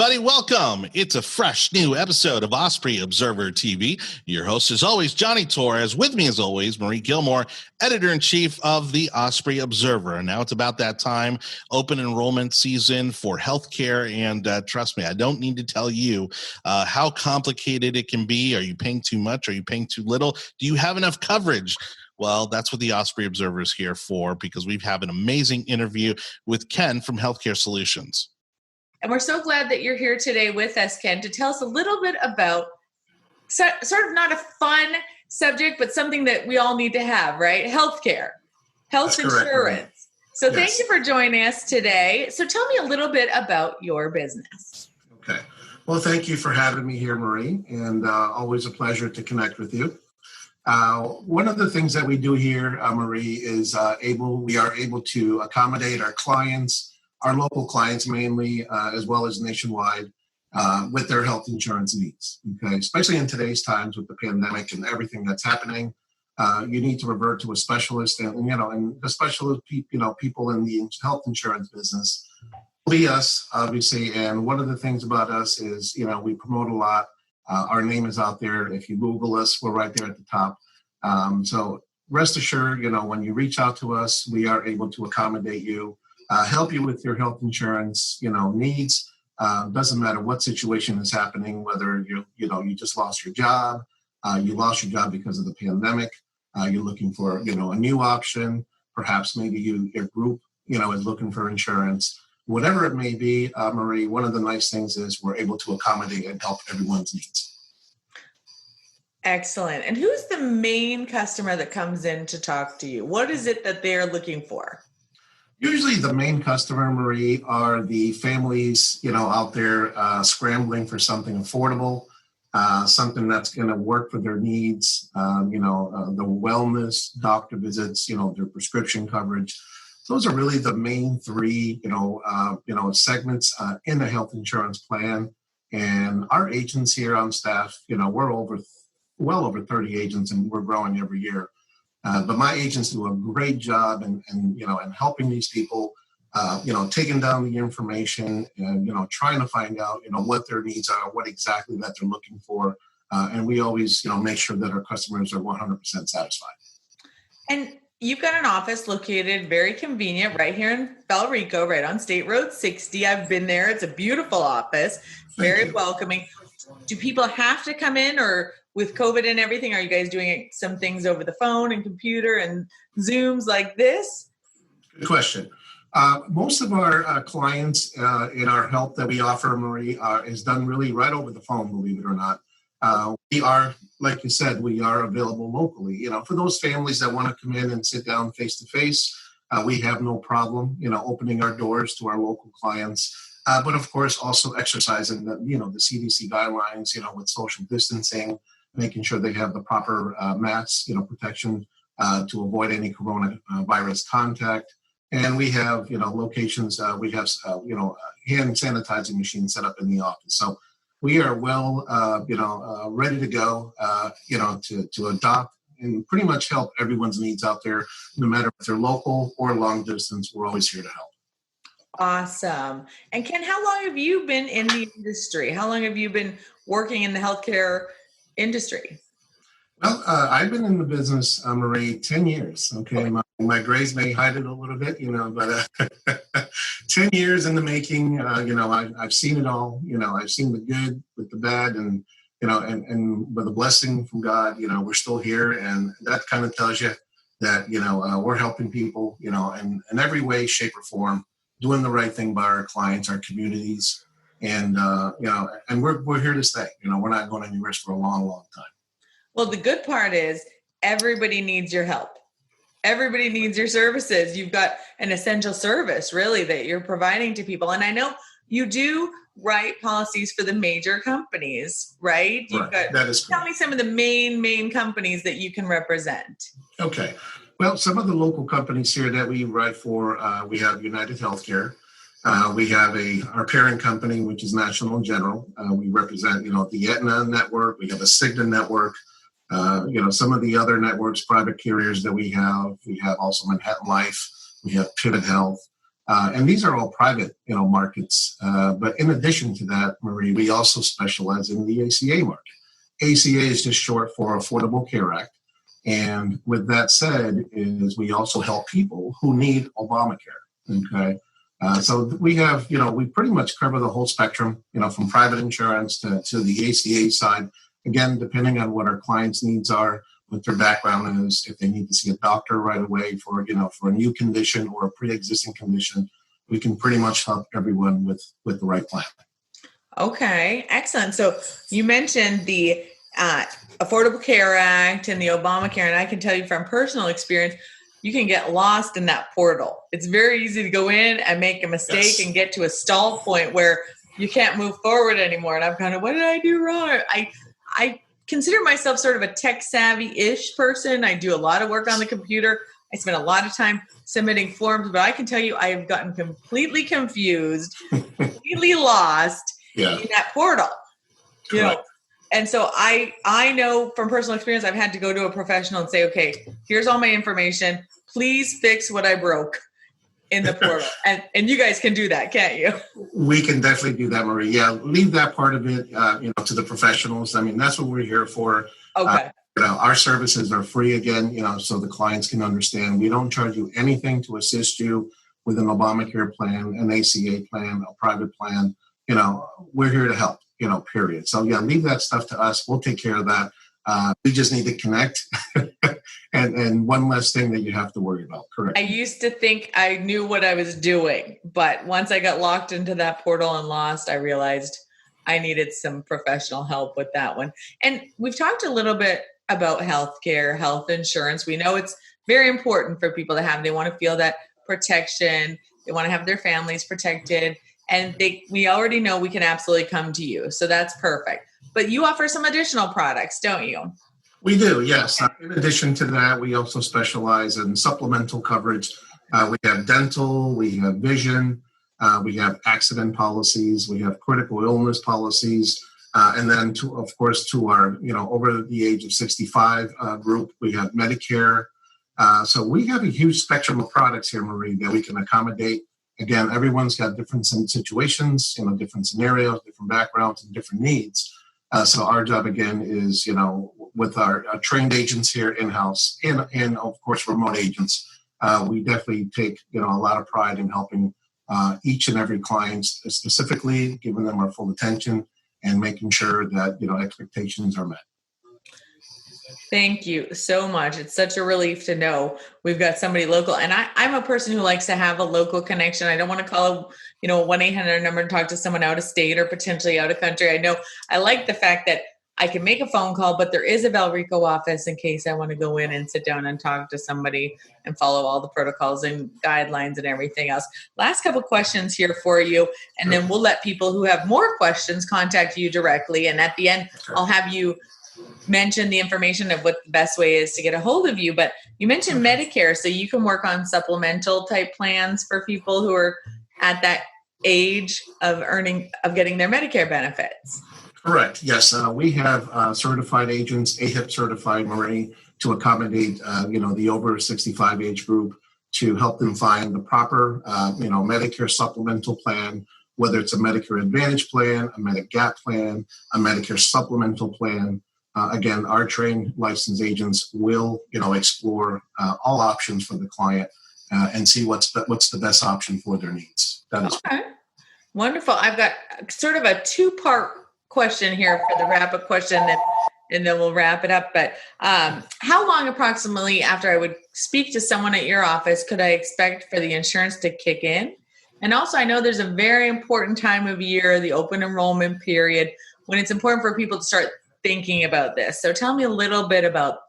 everybody. Welcome. It's a fresh new episode of Osprey Observer TV. Your host, as always, Johnny Torres. With me, as always, Marie Gilmore, editor-in-chief of the Osprey Observer. And now it's about that time, open enrollment season for healthcare. And trust me, I don't need to tell you how complicated it can be. Are you paying too much? Are you paying too little? Do you have enough coverage? Well, that's what the Osprey Observer is here for, because we have an amazing interview with Ken from Healthcare Solutions. And we're so glad that you're here today with us, Ken, to tell us a little bit about sort of not a fun subject, but something that we all need to have, right? Healthcare, health insurance. So Thank you for joining us today. So tell me a little bit about your business. Okay. Well, thank you for having me here, Marie, and always a pleasure to connect with you. One of the things that we do here, Marie, is we are able to accommodate our clients, our local clients mainly, as well as nationwide, with their health insurance needs. Okay, especially in today's times with the pandemic and everything that's happening, you need to revert to a specialist, and the specialist, people in the health insurance business, be us, obviously. And one of the things about us is, we promote a lot. Our name is out there. If you Google us, we're right there at the top. So rest assured, when you reach out to us, we are able to accommodate you. Help you with your health insurance, needs. Doesn't matter what situation is happening, whether you just lost your job, you lost your job because of the pandemic, you're looking for, a new option, perhaps maybe your group, is looking for insurance. Whatever it may be, Marie, one of the nice things is we're able to accommodate and help everyone's needs. Excellent. And who's the main customer that comes in to talk to you? What is it that they're looking for? Usually the main customer, Marie, are the families, out there scrambling for something affordable, something that's going to work for their needs, the wellness, doctor visits, their prescription coverage. Those are really the main three, segments in the health insurance plan. And our agents here on staff, we're well over 30 agents, and we're growing every year. But my agents do a great job in helping these people, taking down the information and, trying to find out, what their needs are, what exactly that they're looking for. And we always, make sure that our customers are 100% satisfied. And you've got an office located very convenient right here in Bellerico, right on State Road 60. I've been there. It's a beautiful office, very welcoming. Do people have to come in, or with COVID and everything, are you guys doing some things over the phone and computer and Zooms like this? Good question. Most of our clients in our help that we offer, Marie, is done really right over the phone, believe it or not. We are, like you said, we are available locally. For those families that want to come in and sit down face to face, we have no problem, opening our doors to our local clients. But of course, also exercising the CDC guidelines, with social distancing, making sure they have the proper masks, protection to avoid any coronavirus contact. And we have, locations, we have, hand sanitizing machines set up in the office. So we are well, ready to go, to adopt and pretty much help everyone's needs out there, no matter if they're local or long distance. We're always here to help. Awesome. And Ken, how long have you been in the industry? How long have you been working in the healthcare industry? Well, I've been in the business, Marie, 10 years. Okay. My grays may hide it a little bit, but 10 years in the making, I've seen it all. I've seen the good with the bad, and with a blessing from God, we're still here. And that kind of tells you that, we're helping people, in every way, shape, or form, doing the right thing by our clients, our communities. And, and we're here to stay. We're not going anywhere for a long, long time. Well, the good part is everybody needs your help. Everybody needs your services. You've got an essential service, really, that you're providing to people. And I know you do write policies for the major companies, right? That is correct. Tell me some of the main companies that you can represent. Okay. Well, some of the local companies here that we write for, we have United Healthcare. We have our parent company, which is National General. We represent, the Aetna network. We have a Cigna network. Some of the other networks, private carriers that we have also Manhattan Life. We have Pivot Health. And these are all private, markets. But in addition to that, Marie, we also specialize in the ACA market. ACA is just short for Affordable Care Act. And with that said, is we also help people who need Obamacare. Okay. So we have, we pretty much cover the whole spectrum, from private insurance to the ACA side. Again, depending on what our clients' needs are, what their background is, if they need to see a doctor right away for a new condition or a pre-existing condition, we can pretty much help everyone with the right plan. Okay, excellent. So you mentioned the Affordable Care Act and the Obamacare, and I can tell you from personal experience, you can get lost in that portal. It's very easy to go in and make a mistake and get to a stall point where you can't move forward anymore. And I'm kind of, what did I do wrong? I consider myself sort of a tech savvy-ish person. I do a lot of work on the computer. I spend a lot of time submitting forms, but I can tell you I have gotten completely confused, completely lost in that portal. And so I know from personal experience, I've had to go to a professional and say, okay, here's all my information. Please fix what I broke in the portal. And you guys can do that, can't you? We can definitely do that, Marie. Yeah, leave that part of it, to the professionals. I mean, that's what we're here for. Okay. Our services are free again, so the clients can understand. We don't charge you anything to assist you with an Obamacare plan, an ACA plan, a private plan. We're here to help, period. So yeah, leave that stuff to us. We'll take care of that. We just need to connect. and one less thing that you have to worry about. Correct. I used to think I knew what I was doing, but once I got locked into that portal and lost, I realized I needed some professional help with that one. And we've talked a little bit about healthcare, health insurance. We know it's very important for people to have. They want to feel that protection. They want to have their families protected. And we already know we can absolutely come to you. So that's perfect. But you offer some additional products, don't you? We do, yes. In addition to that, we also specialize in supplemental coverage. We have dental, we have vision, we have accident policies, we have critical illness policies. And then, to our, over the age of 65 group, we have Medicare. So we have a huge spectrum of products here, Marie, that we can accommodate. Again, everyone's got different situations, different scenarios, different backgrounds, and different needs. So our job, again, is, with our trained agents here in-house and of course, remote agents, we definitely take, a lot of pride in helping each and every client, specifically giving them our full attention and making sure that, expectations are met. Thank you so much. It's such a relief to know we've got somebody local. And I'm a person who likes to have a local connection. I don't want to call a 1-800 number and talk to someone out of state or potentially out of country. I like the fact that I can make a phone call, but there is a Valrico office in case I want to go in and sit down and talk to somebody and follow all the protocols and guidelines and everything else. Last couple questions here for you, and then we'll let people who have more questions contact you directly. And at the end, I'll have you mention the information of what the best way is to get a hold of you. But you mentioned Medicare, so you can work on supplemental type plans for people who are at that age of getting their Medicare benefits. Correct. Yes, we have certified agents, AHIP certified, Marie, to accommodate the over 65 age group to help them find the proper Medicare supplemental plan, whether it's a Medicare Advantage plan, a Medigap plan, a Medicare supplemental plan. Again, our trained licensed agents will explore all options for the client and see what's the best option for their needs. That is okay. Wonderful. I've got sort of a two-part question here for the wrap-up question, and then we'll wrap it up. But how long approximately after I would speak to someone at your office could I expect for the insurance to kick in? And also, I know there's a very important time of year, the open enrollment period, when it's important for people to start thinking about this. So tell me a little bit about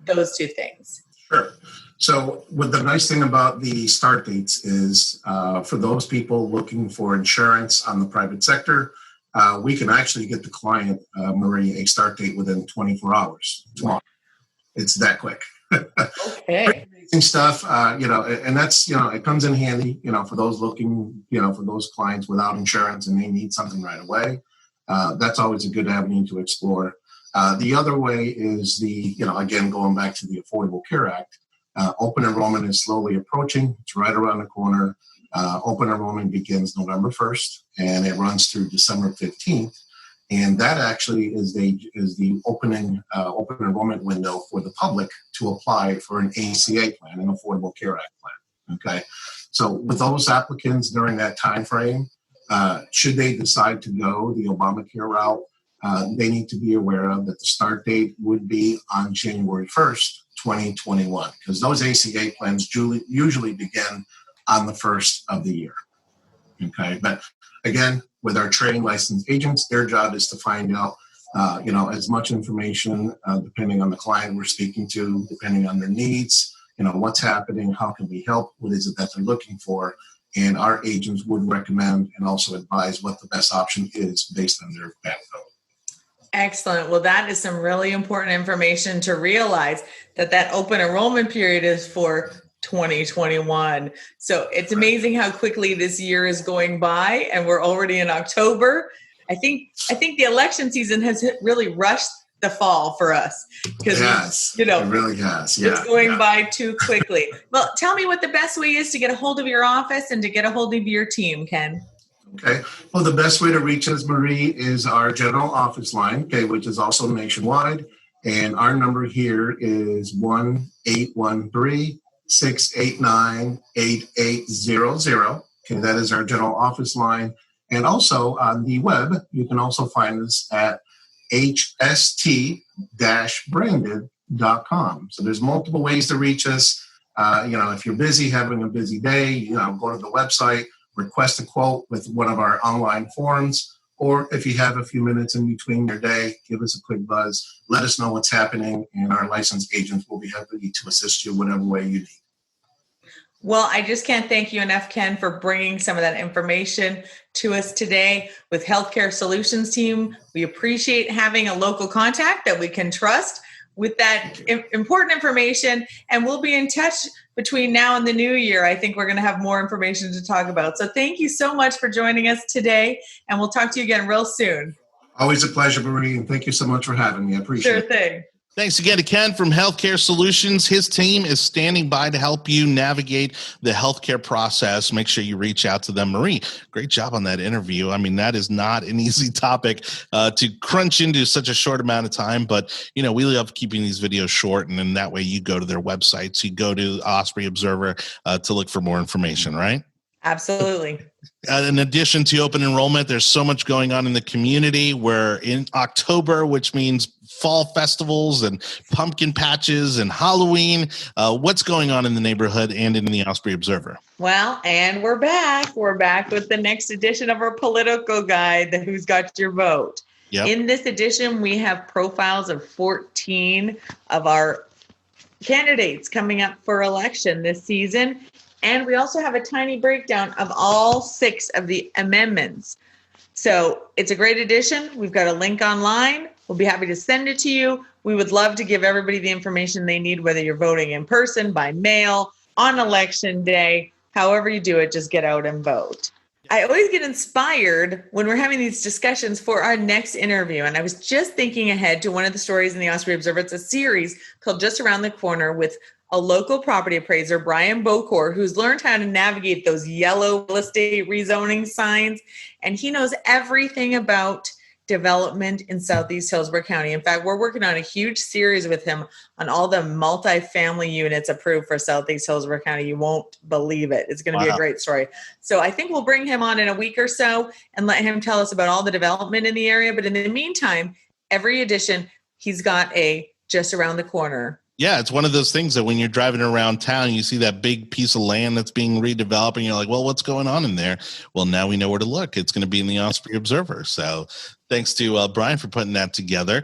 those two things. Sure. So what the nice thing about the start dates is for those people looking for insurance on the private sector, we can actually get the client, Marie, a start date within 24 hours. It's that quick. Okay. Amazing stuff, and that's, it comes in handy, for those looking, for those clients without insurance and they need something right away. That's always a good avenue to explore. The other way is again, going back to the Affordable Care Act, open enrollment is slowly approaching. It's right around the corner. Open enrollment begins November 1st, and it runs through December 15th. And that actually is the open enrollment window for the public to apply for an ACA plan, an Affordable Care Act plan. Okay, so with those applicants during that time frame, should they decide to go the Obamacare route, they need to be aware of that the start date would be on January 1st, 2021, because those ACA plans usually begin on the first of the year. Okay, but again, with our trained licensed agents, their job is to find out, as much information, depending on the client we're speaking to, depending on their needs, what's happening, how can we help, what is it that they're looking for, and our agents would recommend and also advise what the best option is based on their background. Excellent. Well, that is some really important information to realize that open enrollment period is for 2021. So it's amazing how quickly this year is going by, and we're already in October. I think the election season has really rushed the fall for us because it really has. Yeah, it's going by too quickly. Well, tell me what the best way is to get a hold of your office and to get a hold of your team, Ken. Okay. Well, the best way to reach us, Marie, is our general office line, okay, which is also nationwide. And our number here is 1-813-689-8800. Okay, that is our general office line. And also on the web, you can also find us at hst-branded.com. So there's multiple ways to reach us. If you're busy, having a busy day, go to the website, request a quote with one of our online forms, or if you have a few minutes in between your day, give us a quick buzz, let us know what's happening, and our licensed agents will be happy to assist you whatever way you need. Well, I just can't thank you enough, Ken, for bringing some of that information to us today with Healthcare Solutions Team. We appreciate having a local contact that we can trust with that important information, and we'll be in touch between now and the new year. I think we're going to have more information to talk about. So thank you so much for joining us today, and we'll talk to you again real soon. Always a pleasure, Marie, and thank you so much for having me. I appreciate it. Sure thing. Thanks again to Ken from Healthcare Solutions. His team is standing by to help you navigate the healthcare process. Make sure you reach out to them. Marie, great job on that interview. I mean, that is not an easy topic to crunch into such a short amount of time, but, we love keeping these videos short, and then that way you go to their websites. You go to Osprey Observer to look for more information, right? Absolutely. In addition to open enrollment, there's so much going on in the community. We're in October, which means fall festivals and pumpkin patches and Halloween. What's going on in the neighborhood and in the Osprey Observer? Well, and we're back. We're back with the next edition of our political guide, the Who's Got Your Vote. Yep. In this edition, we have profiles of 14 of our candidates coming up for election this season. And we also have a tiny breakdown of all 6 of the amendments. So it's a great edition. We've got a link online. We'll be happy to send it to you. We would love to give everybody the information they need, whether you're voting in person, by mail, on election day, however you do it, just get out and vote. I always get inspired when we're having these discussions for our next interview. And I was just thinking ahead to one of the stories in the Osprey Observer. It's a series called Just Around the Corner with a local property appraiser, Brian Bocor, who's learned how to navigate those yellow real estate rezoning signs. And he knows everything about development in Southeast Hillsborough County. In fact, we're working on a huge series with him on all the multifamily units approved for Southeast Hillsborough County. You won't believe it. It's going to be a great story. So I think we'll bring him on in a week or so and let him tell us about all the development in the area. But in the meantime, every edition, he's got a Just Around the Corner. Yeah, it's one of those things that when you're driving around town, you see that big piece of land that's being redeveloped, and you're like, well, what's going on in there? Well, now we know where to look. It's going to be in the Osprey Observer. So thanks to Brian for putting that together.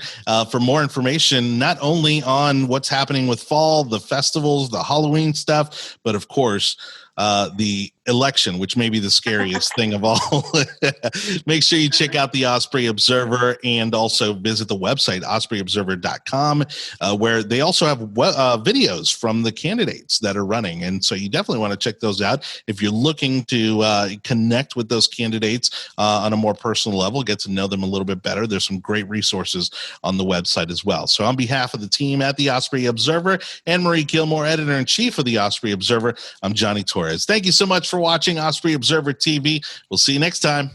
For more information, not only on what's happening with fall, the festivals, the Halloween stuff, but of course, the election, which may be the scariest thing of all. Make sure you check out the Osprey Observer and also visit the website, ospreyobserver.com, where they also have videos from the candidates that are running. And so you definitely want to check those out. If you're looking to connect with those candidates on a more personal level, get to know them a little bit better, there's some great resources on the website as well. So on behalf of the team at the Osprey Observer and Marie Gilmore, editor-in-chief of the Osprey Observer, I'm Johnny Torres. Thank you so much for watching Osprey Observer TV. We'll see you next time.